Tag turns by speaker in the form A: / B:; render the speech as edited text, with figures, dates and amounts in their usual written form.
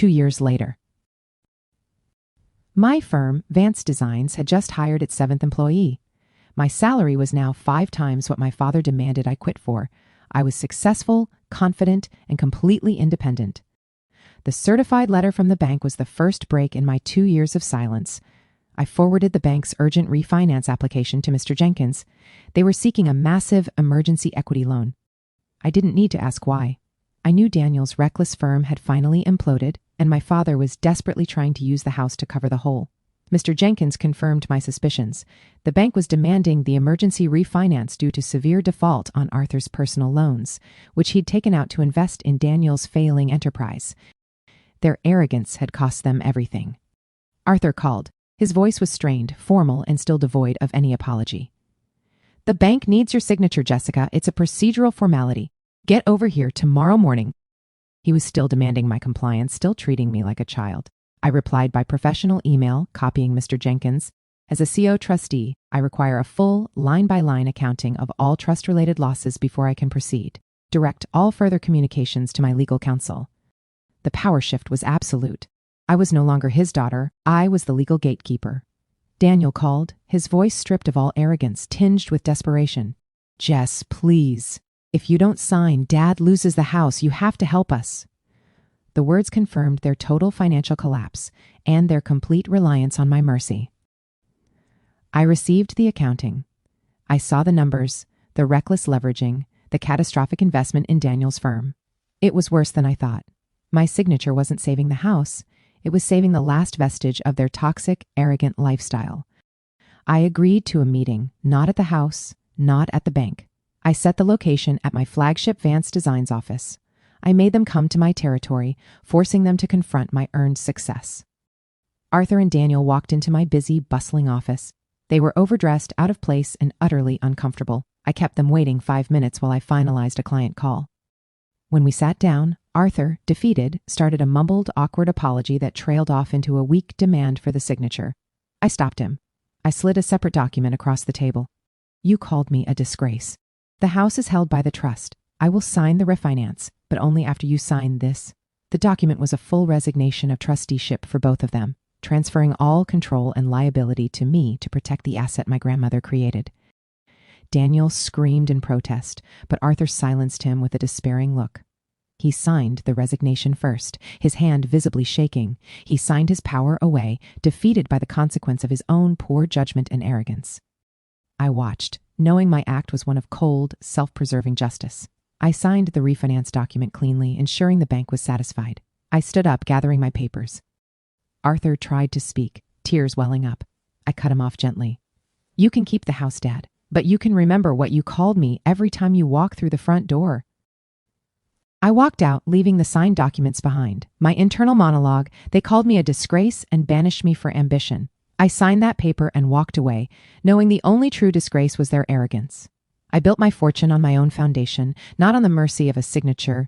A: 2 years later. My firm, Vance Designs, had just hired its 7th employee. My salary was now 5 times what my father demanded I quit for. I was successful, confident, and completely independent. The certified letter from the bank was the first break in my 2 years of silence. I forwarded the bank's urgent refinance application to Mr. Jenkins. They were seeking a massive emergency equity loan. I didn't need to ask why. I knew Daniel's reckless firm had finally imploded, and my father was desperately trying to use the house to cover the hole. Mr. Jenkins confirmed my suspicions. The bank was demanding the emergency refinance due to severe default on Arthur's personal loans, which he'd taken out to invest in Daniel's failing enterprise. Their arrogance had cost them everything. Arthur called. His voice was strained, formal, and still devoid of any apology. "The bank needs your signature, Jessica. It's a procedural formality. Get over here tomorrow morning." He was still demanding my compliance, still treating me like a child. I replied by professional email, copying Mr. Jenkins. "As a CO trustee, I require a full, line-by-line accounting of all trust-related losses before I can proceed. Direct all further communications to my legal counsel." The power shift was absolute. I was no longer his daughter. I was the legal gatekeeper. Daniel called, his voice stripped of all arrogance, tinged with desperation. "Jess, please. If you don't sign, Dad loses the house. You have to help us." The words confirmed their total financial collapse and their complete reliance on my mercy. I received the accounting. I saw the numbers, the reckless leveraging, the catastrophic investment in Daniel's firm. It was worse than I thought. My signature wasn't saving the house. It was saving the last vestige of their toxic, arrogant lifestyle. I agreed to a meeting, not at the house, not at the bank. I set the location at my flagship Vance Designs office. I made them come to my territory, forcing them to confront my earned success. Arthur and Daniel walked into my busy, bustling office. They were overdressed, out of place, and utterly uncomfortable. I kept them waiting 5 minutes while I finalized a client call. When we sat down, Arthur, defeated, started a mumbled, awkward apology that trailed off into a weak demand for the signature. I stopped him. I slid a separate document across the table. "You called me a disgrace. The house is held by the trust. I will sign the refinance, but only after you sign this." The document was a full resignation of trusteeship for both of them, transferring all control and liability to me to protect the asset my grandmother created. Daniel screamed in protest, but Arthur silenced him with a despairing look. He signed the resignation first, his hand visibly shaking. He signed his power away, defeated by the consequence of his own poor judgment and arrogance. I watched, knowing my act was one of cold, self-preserving justice. I signed the refinance document cleanly, ensuring the bank was satisfied. I stood up, gathering my papers. Arthur tried to speak, tears welling up. I cut him off gently. "You can keep the house, Dad, but you can remember what you called me every time you walk through the front door." I walked out, leaving the signed documents behind. My internal monologue: "They called me a disgrace and banished me for ambition." I signed that paper and walked away, knowing the only true disgrace was their arrogance. I built my fortune on my own foundation, not on the mercy of a signature,